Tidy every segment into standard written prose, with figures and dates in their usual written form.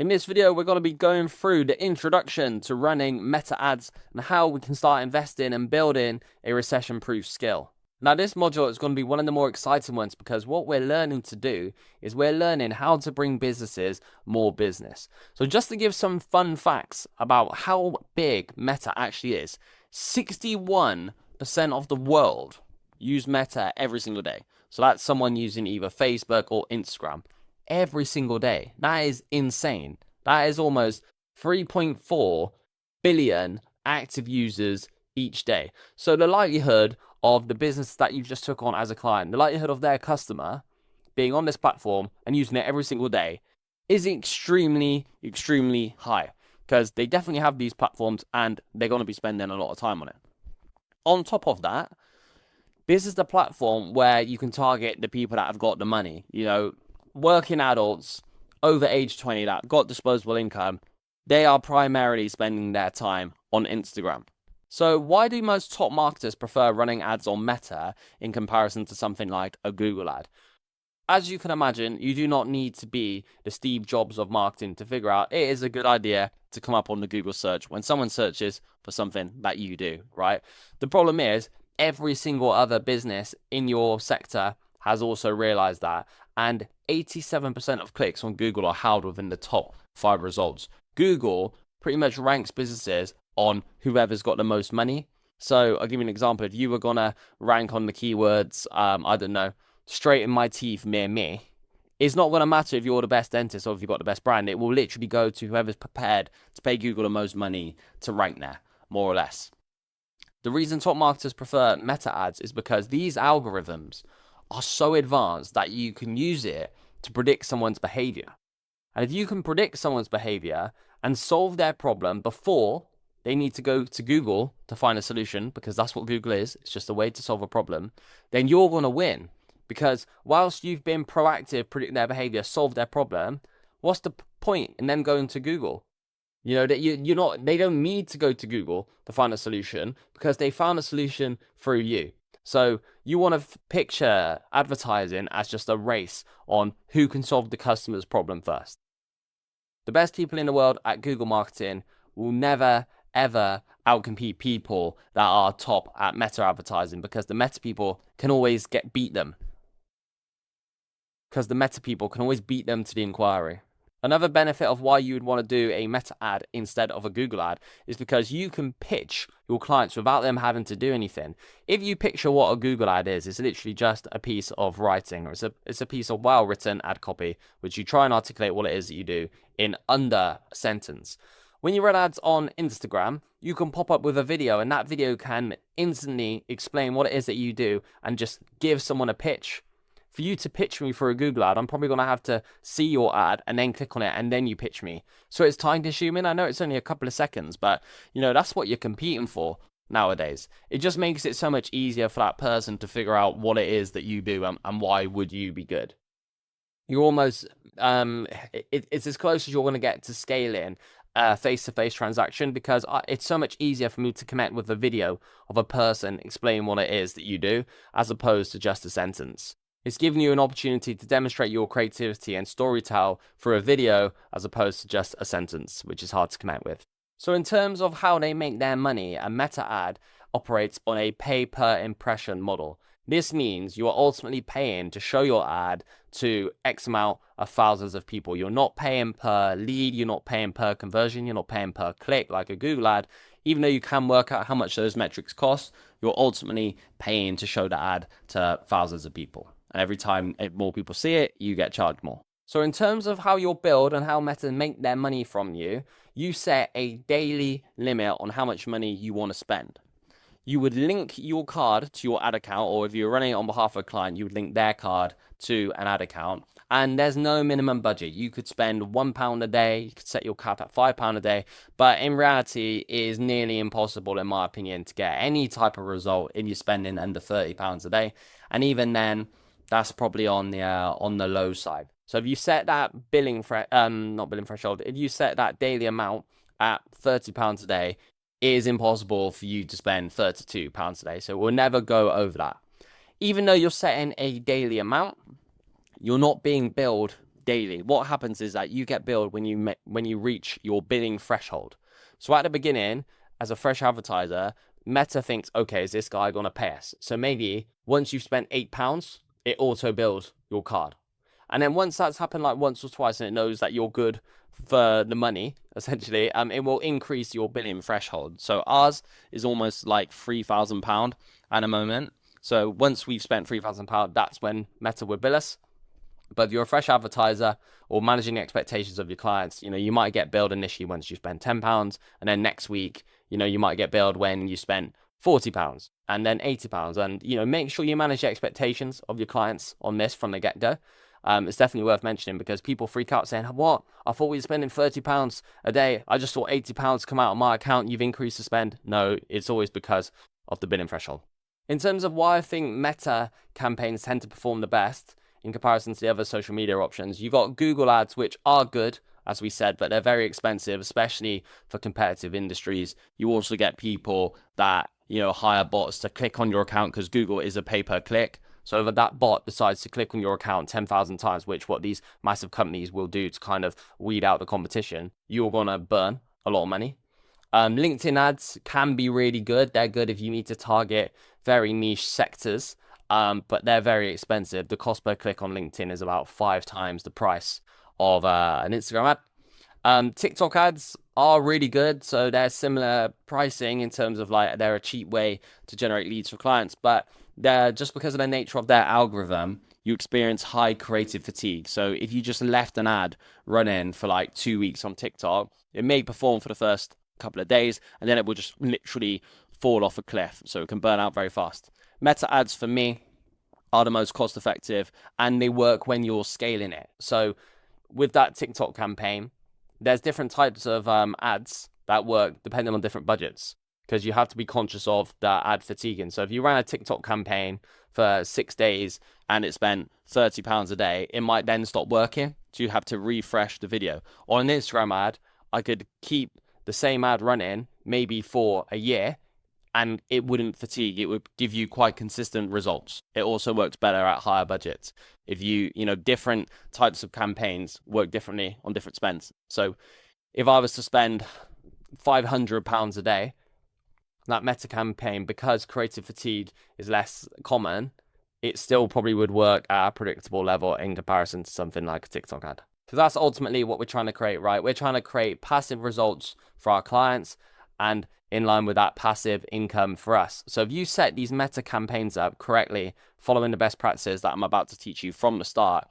In this video, we're going to be going through the introduction to running meta ads and how we can start investing and building a recession-proof skill. Now, this module is going to be one of the more exciting ones because what we're learning to do is we're learning how to bring businesses more business. So just to give some fun facts about how big Meta actually is, 61% of the world use Meta every single day. So that's someone using either Facebook or Instagram every single day. That is insane. That is almost 3.4 billion active users each day. So the likelihood of the business that you just took on as a client, the likelihood of their customer being on this platform and using it every single day is extremely, extremely high because they definitely have these platforms and they're going to be spending a lot of time on it. On top of that, this is the platform where you can target the people that have got the money, working adults over age 20 that got disposable income. They are primarily spending their time on Instagram. So why do most top marketers prefer running ads on Meta in comparison to something like a Google ad? As you can imagine, you do not need to be the Steve Jobs of marketing to figure out it is a good idea to come up on the Google search when someone searches for something that you do, right? The problem is every single other business in your sector has also realized that, and 87% of clicks on Google are held within the top 5 results. Google pretty much ranks businesses on whoever's got the most money. So I'll give you an example. If you were gonna rank on the keywords, I don't know, straighten my teeth near me, it's not gonna matter if you're the best dentist or if you've got the best brand. It will literally go to whoever's prepared to pay Google the most money to rank there, more or less. The reason top marketers prefer Meta ads is because these algorithms are so advanced that you can use it to predict someone's behavior. And if you can predict someone's behavior and solve their problem before they need to go to Google to find a solution, because that's what Google is, it's just a way to solve a problem, then you're going to win. Because whilst you've been proactive, predict their behavior, solve their problem, what's the point in them going to Google? They don't need to go to Google to find a solution because they found a solution through you. So you want to picture advertising as just a race on who can solve the customer's problem first. The best people in the world at Google marketing will never, ever outcompete people that are top at Meta advertising because the Meta people can always beat them. Because the Meta people can always beat them to the inquiry. Another benefit of why you would want to do a Meta ad instead of a Google ad is because you can pitch your clients without them having to do anything. If you picture what a Google ad is, it's literally just a piece of writing, or it's a piece of well-written ad copy, which you try and articulate what it is that you do in under a sentence. When you run ads on Instagram, you can pop up with a video, and that video can instantly explain what it is that you do and just give someone a pitch. For you to pitch me for a Google ad, I'm probably going to have to see your ad and then click on it and then you pitch me. So it's time consuming. I know it's only a couple of seconds, but that's what you're competing for nowadays. It just makes it so much easier for that person to figure out what it is that you do and why would you be good. You're almost, it's as close as you're going to get to scaling a face-to-face transaction because it's so much easier for me to connect with a video of a person explaining what it is that you do as opposed to just a sentence. It's giving you an opportunity to demonstrate your creativity and storytell through a video as opposed to just a sentence, which is hard to connect with. So in terms of how they make their money, a Meta ad operates on a pay per impression model. This means you are ultimately paying to show your ad to X amount of thousands of people. You're not paying per lead, you're not paying per conversion, you're not paying per click like a Google ad. Even though you can work out how much those metrics cost, you're ultimately paying to show the ad to thousands of people. And every time more people see it, you get charged more. So in terms of how you'll build and how Meta make their money from you, you set a daily limit on how much money you want to spend. You would link your card to your ad account, or if you're running it on behalf of a client, you would link their card to an ad account. And there's no minimum budget. You could spend £1 a day, you could set your cap at £5 a day, but in reality, it is nearly impossible, in my opinion, to get any type of result if you're spending under £30 a day. And even then, that's probably on the low side. So if you set that threshold, if you set that daily amount at £30 a day, it is impossible for you to spend £32 a day. So we'll never go over that. Even though you're setting a daily amount, you're not being billed daily. What happens is that you get billed when you reach your billing threshold. So at the beginning, as a fresh advertiser, Meta thinks, okay, is this guy going to pay us? So maybe once you've spent £8, it auto bills your card. And then once that's happened like once or twice and it knows that you're good for the money, essentially, it will increase your billing threshold. So ours is almost like £3,000 at a moment. So once we've spent £3,000, that's when Meta would bill us. But if you're a fresh advertiser or managing the expectations of your clients, you might get billed initially once you spend £10, and then next week, you might get billed when you spent £40 and then £80. And, make sure you manage the expectations of your clients on this from the get-go. It's definitely worth mentioning because people freak out saying, what? I thought we were spending £30 a day. I just saw £80 come out of my account. You've increased the spend. No, it's always because of the billing threshold. In terms of why I think Meta campaigns tend to perform the best in comparison to the other social media options, you've got Google ads, which are good, as we said, but they're very expensive, especially for competitive industries. You also get people that, hire bots to click on your account because Google is a pay-per-click. So if that bot decides to click on your account 10,000 times, which what these massive companies will do to kind of weed out the competition, you're going to burn a lot of money. LinkedIn ads can be really good. They're good if you need to target very niche sectors. But they're very expensive. The cost per click on LinkedIn is about 5 times the price of an Instagram ad. TikTok ads are really good. So they're similar pricing in terms of they're a cheap way to generate leads for clients. But they're just because of the nature of their algorithm, you experience high creative fatigue. So if you just left an ad running for 2 weeks on TikTok, it may perform for the first couple of days and then it will just literally fall off a cliff. So it can burn out very fast. Meta ads for me are the most cost effective and they work when you're scaling it. So with that TikTok campaign, there's different types of ads that work depending on different budgets because you have to be conscious of that ad fatigue. And so if you ran a TikTok campaign for 6 days and it spent £30 a day, it might then stop working. So you have to refresh the video. Or an Instagram ad, I could keep the same ad running maybe for a year and it wouldn't fatigue. It would give you quite consistent results. It also works better at higher budgets. If different types of campaigns work differently on different spends. So if I was to spend £500 a day, that Meta campaign, because creative fatigue is less common, it still probably would work at a predictable level in comparison to something like a TikTok ad. Because that's ultimately what we're trying to create, right? We're trying to create passive results for our clients and in line with that passive income for us. So if you set these Meta campaigns up correctly, following the best practices that I'm about to teach you from the start,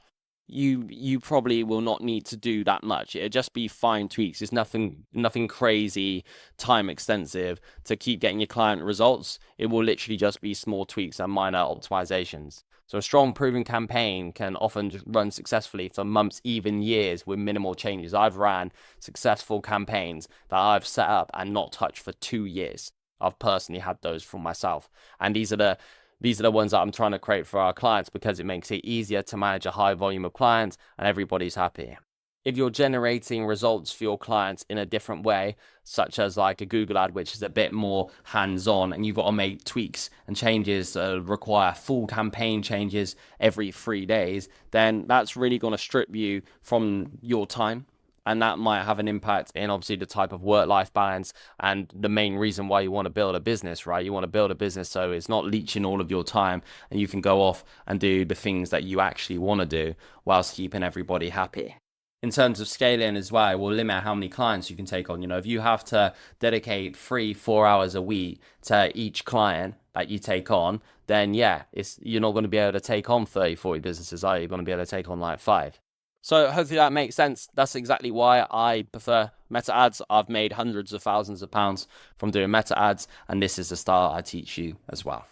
you probably will not need to do that much. It'll just be fine tweaks. It's nothing crazy, time extensive to keep getting your client results. It will literally just be small tweaks and minor optimizations. So a strong proven campaign can often run successfully for months, even years with minimal changes. I've ran successful campaigns that I've set up and not touched for 2 years. I've personally had those for myself. And these are the ones that I'm trying to create for our clients because it makes it easier to manage a high volume of clients and everybody's happy. If you're generating results for your clients in a different way, such as like a Google ad, which is a bit more hands-on and you've got to make tweaks and changes, require full campaign changes every 3 days, then that's really going to strip you from your time. And that might have an impact in obviously the type of work-life balance and the main reason why you want to build a business, right? You want to build a business so it's not leeching all of your time and you can go off and do the things that you actually want to do whilst keeping everybody happy. In terms of scaling as well, it will limit how many clients you can take on. If you have to dedicate 3-4 hours a week to each client that you take on, then yeah, you're not going to be able to take on 30-40 businesses, are you? You're going to be able to take on like 5. So hopefully that makes sense. That's exactly why I prefer Meta ads. I've made hundreds of thousands of pounds from doing Meta ads, and this is the style I teach you as well.